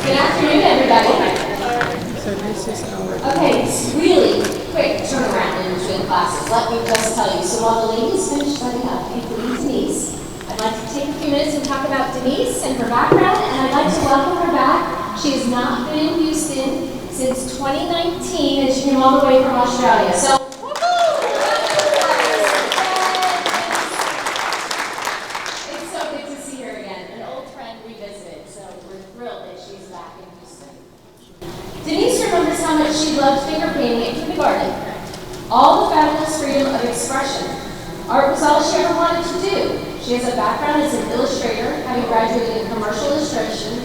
Good afternoon, everybody. So this is our... Okay, really quick turnaround in between classes. Let me just tell you. So while the ladies finish setting up, including Denise, I'd like to take a few minutes and talk about Denise and her background, and I'd like to welcome her back. She has not been in Houston since 2019, and she came all the way from Australia. So, it's so good to see her again. An old friend revisited, so we're thrilled that she's back in Houston. Denise remembers how much she loved finger painting at kindergarten. All the fabulous freedom of expression. Art was all she ever wanted to do. She has a background as an illustrator, having graduated in commercial illustration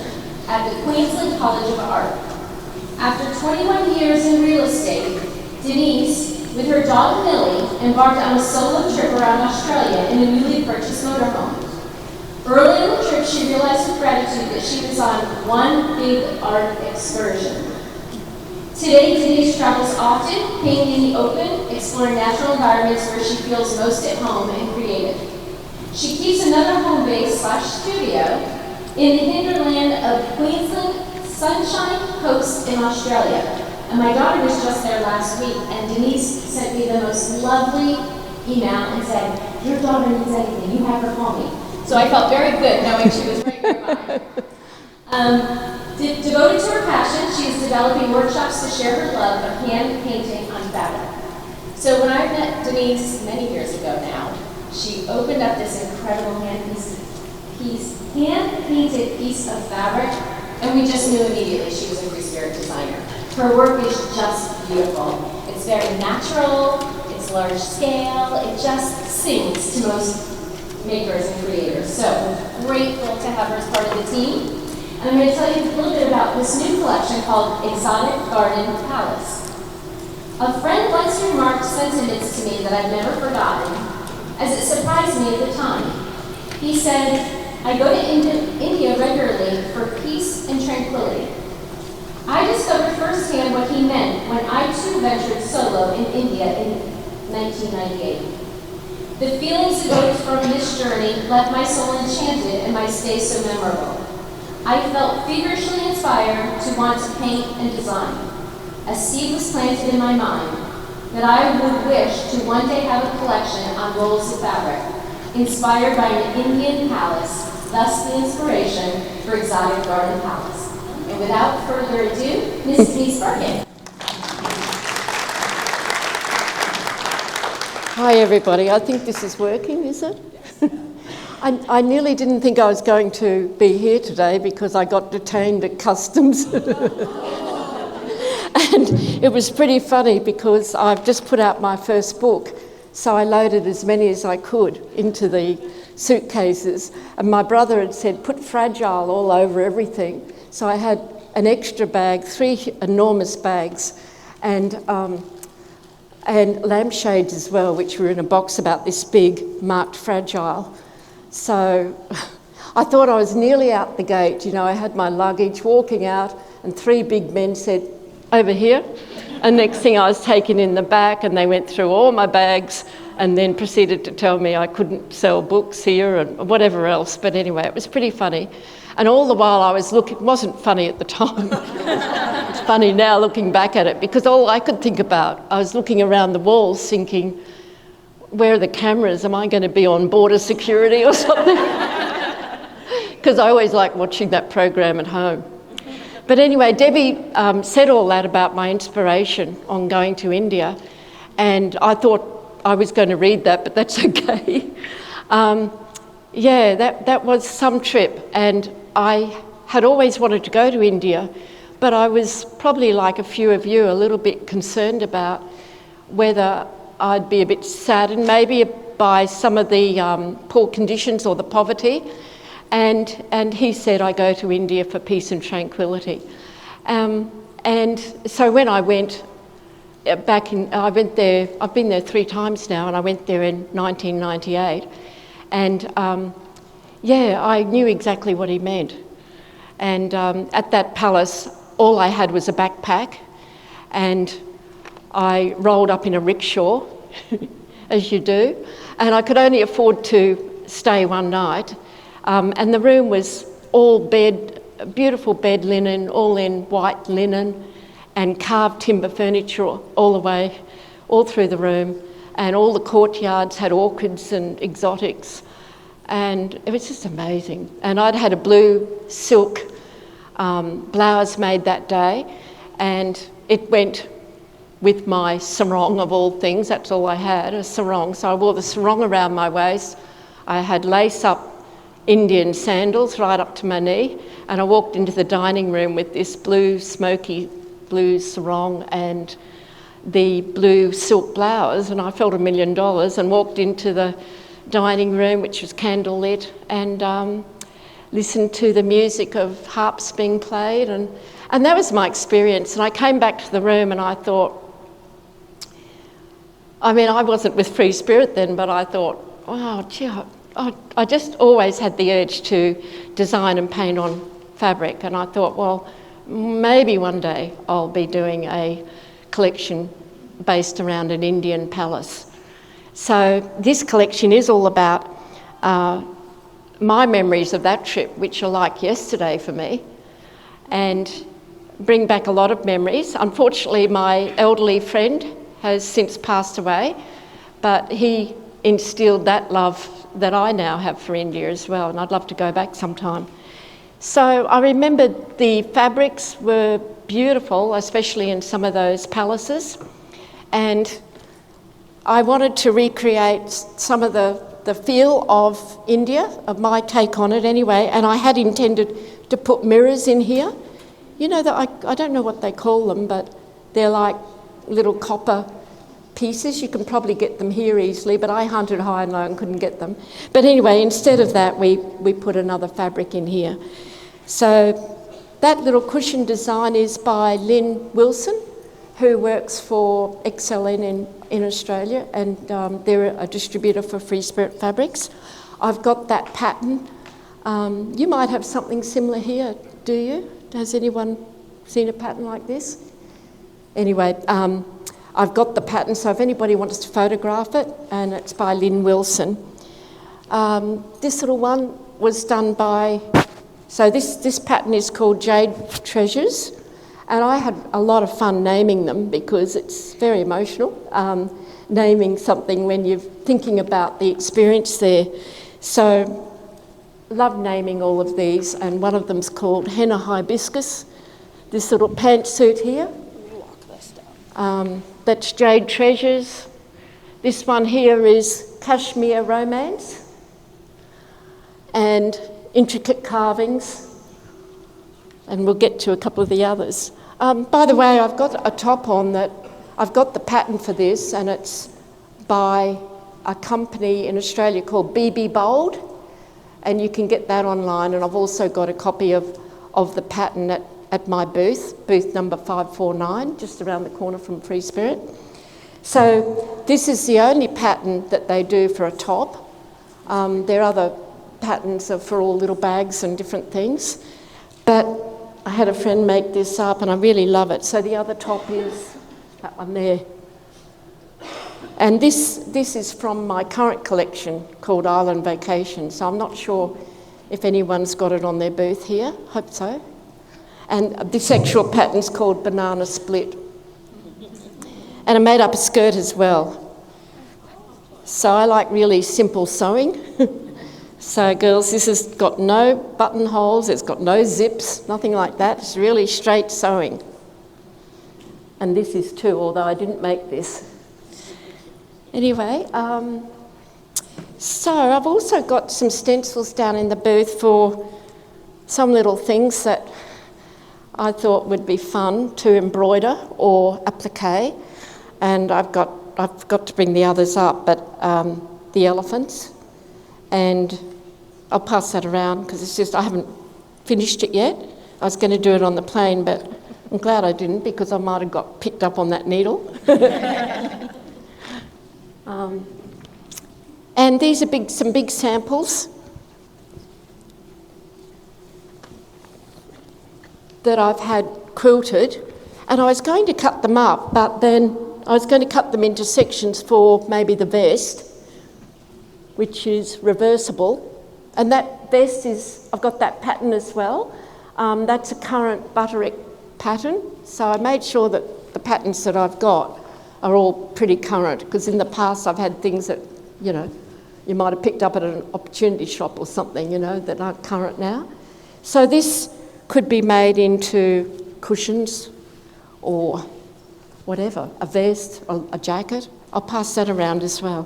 at the Queensland College of Art. After 21 years in real estate, Denise, with her dog Millie, embarked on a solo trip around Australia in a newly purchased motorhome. Early in the trip, she realized with gratitude that she was on one big art excursion. Today, Denise travels often, painting in the open, exploring natural environments where she feels most at home and creative. She keeps another home base / studio in the hinterland of Queensland Sunshine Coast in Australia. And my daughter was just there last week, and Denise sent me the most lovely email and said, "Your daughter needs anything, you have her call me." So I felt very good knowing she was right nearby. Devoted to her passion, she is developing workshops to share her love of hand painting on fabric. So when I met Denise many years ago now, she opened up this incredible hand-painted piece of fabric, and we just knew immediately she was a free spirit designer. Her work is just beautiful. It's very natural, it's large scale, it just sings to most makers and creators. So grateful to have her as part of the team. And I'm going to tell you a little bit about this new collection called Exotic Garden Palace. A friend once remarked sentiments to me that I've never forgotten, as it surprised me at the time. He said, "I go to India regularly for peace and tranquility." I discovered firsthand what he meant when I too ventured solo in India in 1998. The feelings evoked from this journey left my soul enchanted and my stay so memorable. I felt feverishly inspired to want to paint and design. A seed was planted in my mind that I would wish to one day have a collection on rolls of fabric, inspired by an Indian palace, thus the inspiration for Exotic Garden Palace. And without further ado, Miss Denise Burkitt. Hi everybody, I think this is working, is it? I nearly didn't think I was going to be here today because I got detained at customs. And it was pretty funny because I've just put out my first book, so I loaded as many as I could into the suitcases, and my brother had said put fragile all over everything, so I had an extra bag, 3 enormous bags, and lampshades as well, which were in a box about this big, marked fragile. So I thought I was nearly out the gate. You know, I had my luggage walking out, and 3 big men said, "Over here." And next thing I was taken in the back, and they went through all my bags and then proceeded to tell me I couldn't sell books here and whatever else. But anyway, it was pretty funny. And all the while I was looking, it wasn't funny at the time. It's funny now looking back at it, because all I could think about, I was looking around the walls thinking, where are the cameras? Am I going to be on border security or something? Because I always like watching that program at home. But anyway, Debbie said all that about my inspiration on going to India, and I thought I was going to read that, but that's okay. That was some trip, and I had always wanted to go to India, but I was probably like a few of you, a little bit concerned about whether I'd be a bit saddened maybe by some of the poor conditions or the poverty. And he said, I go to India for peace and tranquility. And so when I went I've been there 3 times now, and I went there in 1998. And I knew exactly what he meant. And at that palace, all I had was a backpack, and I rolled up in a rickshaw, as you do, and I could only afford to stay one night. And the room was all bed beautiful bed linen, all in white linen, and carved timber furniture all the way, all through the room, and all the courtyards had orchids and exotics, and it was just amazing. And I'd had a blue silk blouse made that day, and it went with my sarong of all things. That's all I had, a sarong. So I wore the sarong around my waist. I had lace-up Indian sandals right up to my knee, and I walked into the dining room with this blue, smoky blue sarong and the blue silk blouse, and I felt $1 million, and walked into the dining room, which was candlelit, and listened to the music of harps being played, and that was my experience. And I came back to the room and I thought, I mean, I wasn't with Free Spirit then, but I thought, wow, gee, I just always had the urge to design and paint on fabric, and I thought, well, maybe one day I'll be doing a collection based around an Indian palace. So this collection is all about my memories of that trip, which are like yesterday for me, and bring back a lot of memories. Unfortunately, my elderly friend has since passed away, but he instilled that love that I now have for India as well, and I'd love to go back sometime. So I remembered the fabrics were beautiful, especially in some of those palaces, and I wanted to recreate some of the feel of India, of my take on it anyway, and I had intended to put mirrors in here. You know, that I don't know what they call them, but they're like little copper pieces. You can probably get them here easily, but I hunted high and low and couldn't get them. But anyway, instead of that, we put another fabric in here. So that little cushion design is by Lynn Wilson, who works for XLN in Australia, and they're a distributor for Free Spirit Fabrics. I've got that pattern. You might have something similar here, do you? Has anyone seen a pattern like this? Anyway, I've got the pattern, so if anybody wants to photograph it, and it's by Lynn Wilson. This little one was done by, so this pattern is called Jade Treasures, and I had a lot of fun naming them because it's very emotional, naming something when you're thinking about the experience there. So love naming all of these, and one of them's called Henna Hibiscus. This little pantsuit here, that's Jade Treasures. This one here is Kashmir Romance, and intricate carvings, and we'll get to a couple of the others. By the way, I've got a top on that, I've got the pattern for this, and it's by a company in Australia called BB Bold, and you can get that online, and I've also got a copy of the pattern at my booth number 549, just around the corner from Free Spirit. So this is the only pattern that they do for a top. There are other patterns for all little bags and different things, but I had a friend make this up and I really love it. So the other top is that one there. And this is from my current collection called Island Vacation, so I'm not sure if anyone's got it on their booth here. Hope so. And this actual pattern's called Banana Split. And I made up a skirt as well. So I like really simple sewing. So girls, this has got no buttonholes, it's got no zips, nothing like that. It's really straight sewing. And this is too, although I didn't make this. Anyway, so I've also got some stencils down in the booth for some little things that I thought would be fun to embroider or applique, and I've got to bring the others up, but the elephants, and I'll pass that around because it's just I haven't finished it yet. I was going to do it on the plane, but I'm glad I didn't because I might have got picked up on that needle. And these are some big samples that I've had quilted, and I was going to cut them up, but then I was going to cut them into sections for maybe the vest, which is reversible, and that vest is, I've got that pattern as well. That's a current Butterick pattern. So I made sure that the patterns that I've got are all pretty current, because in the past I've had things that, you know, you might have picked up at an opportunity shop or something, you know, that aren't current now. So this could be made into cushions or whatever, a vest, a jacket. I'll pass that around as well.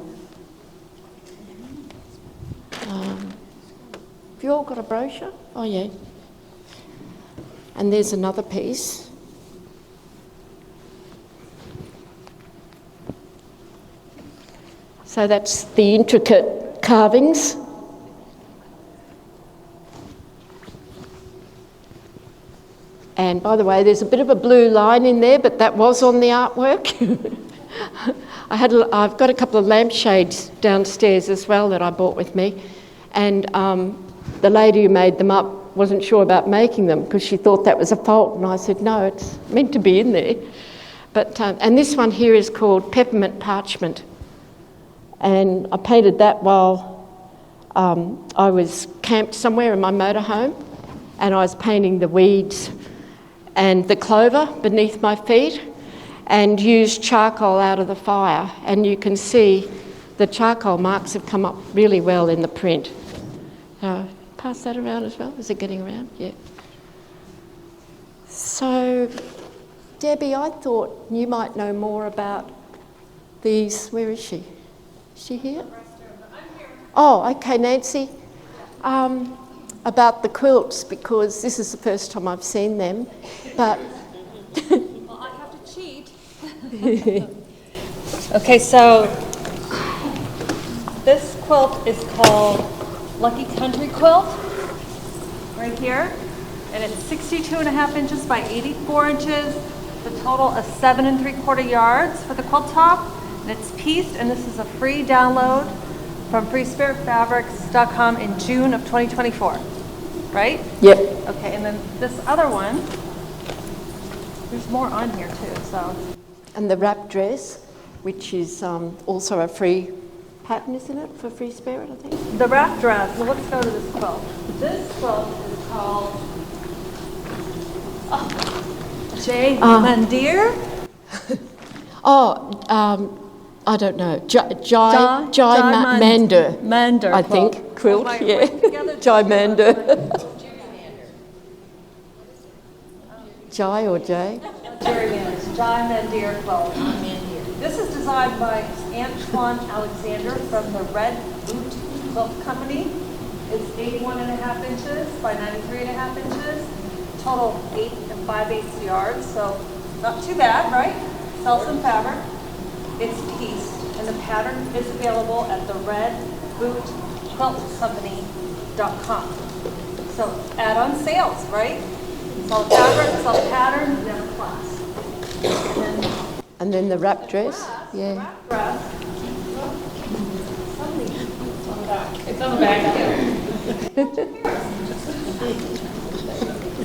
Have you all got a brochure? Oh, yeah. And there's another piece. So that's the intricate carvings. And by the way, there's a bit of a blue line in there, but that was on the artwork. I've got a couple of lampshades downstairs as well that I brought with me. And the lady who made them up wasn't sure about making them because she thought that was a fault. And I said, no, it's meant to be in there. But and this one here is called Peppermint Parchment. And I painted that while I was camped somewhere in my motorhome, and I was painting the weeds and the clover beneath my feet, and used charcoal out of the fire. And you can see the charcoal marks have come up really well in the print. Pass that around as well. Is it getting around? Yeah. So, Debbie, I thought you might know more about these. Where is she? Is she here? Oh, okay, Nancy. About the quilts, because this is the first time I've seen them, but... Well, I have to cheat. Okay, so this quilt is called Lucky Country Quilt, right here, and it's 62.5 inches by 84 inches. The total is 7 3/4 yards for the quilt top, and it's pieced, and this is a free download from freespiritfabrics.com in June of 2024, right? Yep. Okay, and then this other one, there's more on here too, so. And the wrap dress, which is also a free pattern, isn't it, for Free Spirit, I think? The wrap dress, well, let's go to this quilt. This quilt is called Jay Mandir. I don't know. Jai Mander, I think. Quilt, yeah. Jai Mander. Jai or Jay? Jai Mandir quilt. This is designed by Antoine Alexander from the Red Boot Quilt Company. It's 81.5 inches by 93.5 inches. Total 8 5/8 yards, so not too bad, right? Sells some fabric. It's pieced, and the pattern is available at the redbootquiltcompany.com. So add-on sales, right? Sell fabric, sell pattern, and then a class. And then the wrap dress, yeah. Wrap dress. It's on the back here.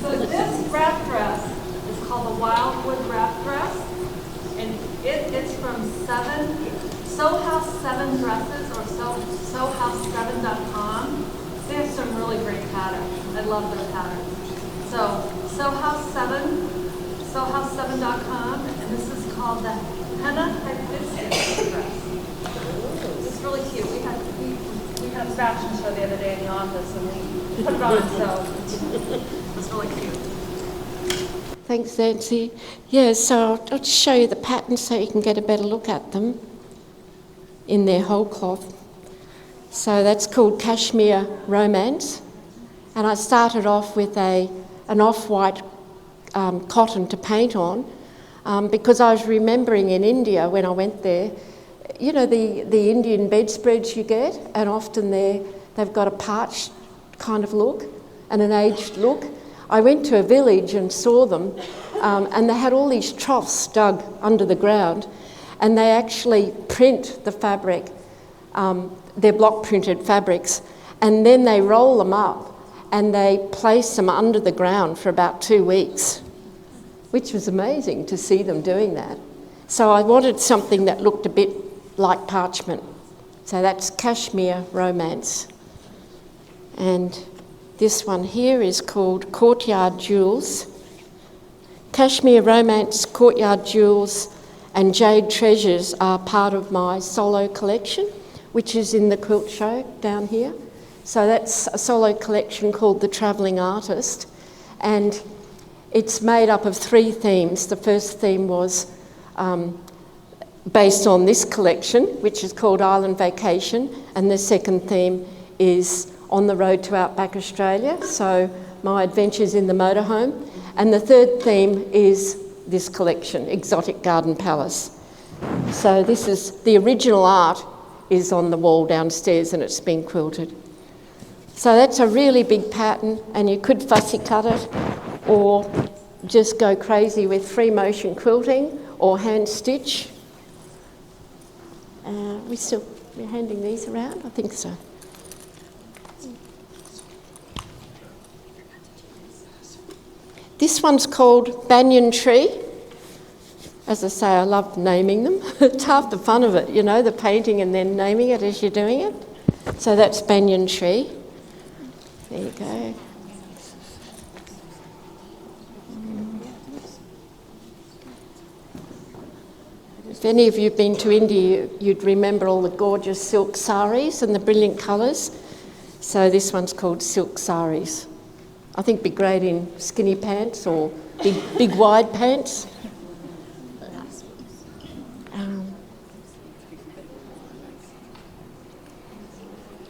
So this wrap dress is called the Wildwood Wrap Dress, and it's from Schoolhouse 7 Dresses or Schoolhouse7.com. They have some really great patterns. I love their patterns. So Schoolhouse7.com, and this is called the Henna Hibiscus dress. It's really cute. We had a fashion show the other day in the office, and we put it on, so it's really cute. Thanks, Nancy. Yeah, so I'll just show you the patterns so you can get a better look at them in their whole cloth. So that's called Cashmere Romance. And I started off with an off-white cotton to paint on because I was remembering in India when I went there, you know, the Indian bedspreads you get, and often they've got a parched kind of look and an aged look. I went to a village and saw them, and they had all these troughs dug under the ground, and they actually print the fabric, they're block printed fabrics, and then they roll them up and they place them under the ground for about 2 weeks, which was amazing to see them doing that. So I wanted something that looked a bit like parchment. So that's Cashmere Romance. And This one here is called Courtyard Jewels. Cashmere Romance Courtyard Jewels and Jade Treasures are part of my solo collection, which is in the quilt show down here. So that's a solo collection called The Travelling Artist, and it's made up of 3 themes. The first theme was based on this collection, which is called Island Vacation, and the second theme is On the Road to Outback Australia, so my adventures in the motorhome. And the third theme is this collection, Exotic Garden Palace. So this is, the original art is on the wall downstairs and it's been quilted. So that's a really big pattern, and you could fussy cut it or just go crazy with free motion quilting or hand stitch. We're handing these around? I think so. This one's called Banyan Tree. As I say, I love naming them. It's half the fun of it, you know, the painting and then naming it as you're doing it. So that's Banyan Tree. There you go. If any of you have been to India, you'd remember all the gorgeous silk saris and the brilliant colours. So this one's called Silk Saris. I think it'd be great in skinny pants or big wide pants.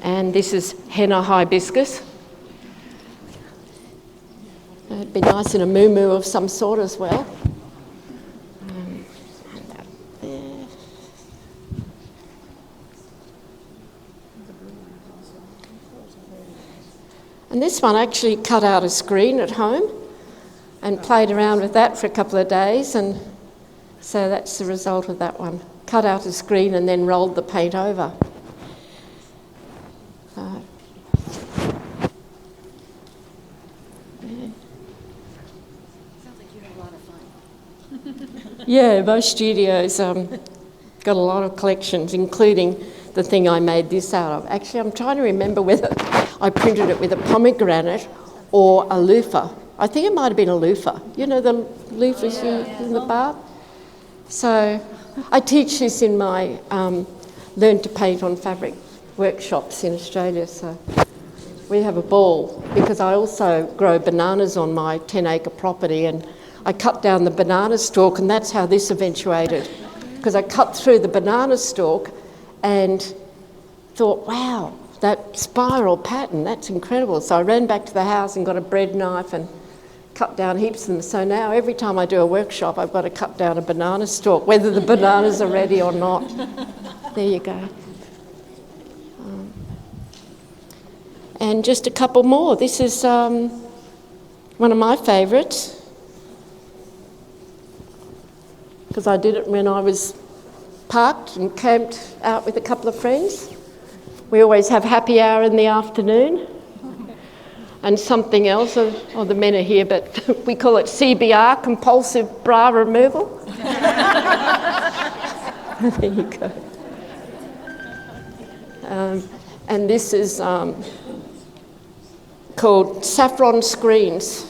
And this is henna hibiscus. It'd be nice in a moo-moo of some sort as well. And this one I actually cut out a screen at home and played around with that for a couple of days, and so that's the result of that one. Cut out a screen and then rolled the paint over. Yeah, most studios got a lot of collections, including the thing I made this out of. Actually, I'm trying to remember whether I printed it with a pomegranate or a loofah. I think it might have been a loofah. You know the loofahs in the bath? So I teach this in my Learn to Paint on Fabric workshops in Australia. So we have a ball because I also grow bananas on my 10-acre property, and I cut down the banana stalk, and that's how this eventuated. Because I cut through the banana stalk and thought, wow, that spiral pattern, that's incredible. So I ran back to the house and got a bread knife and cut down heaps of them. So now every time I do a workshop, I've got to cut down a banana stalk, whether the bananas are ready or not. There you go. And just a couple more. This is one of my favourites, because I did it when I was parked and camped out with a couple of friends. We always have happy hour in the afternoon. And something else, oh, the men are here, but we call it CBR, compulsive bra removal. There you go. And this is called Saffron Screens.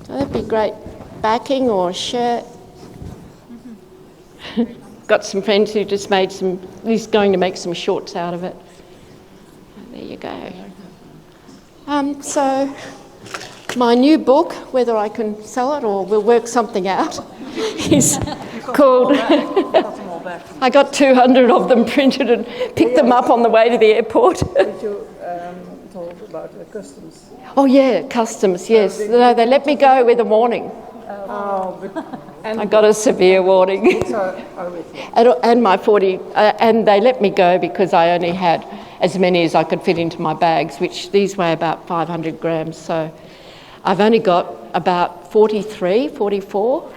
So that'd be great backing or shirt. Got some friends who just made he's going to make some shorts out of it. There you go. So my new book, whether I can sell it or we'll work something out, is called... I got 200 of them printed and picked them up on the way to the airport. Did you talk about the customs? Oh yeah, customs, yes. No, they let me go with a warning. I got a severe warning. And my 40, and they let me go because I only had as many as I could fit into my bags, which these weigh about 500 grams. So I've only got about 43, 44,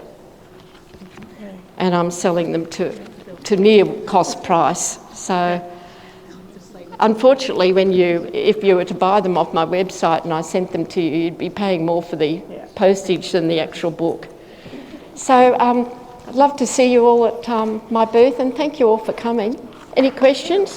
and I'm selling them to near cost price. So unfortunately, if you were to buy them off my website and I sent them to you, you'd be paying more for the postage than the actual book. So I'd love to see you all at my booth, and thank you all for coming. Any questions?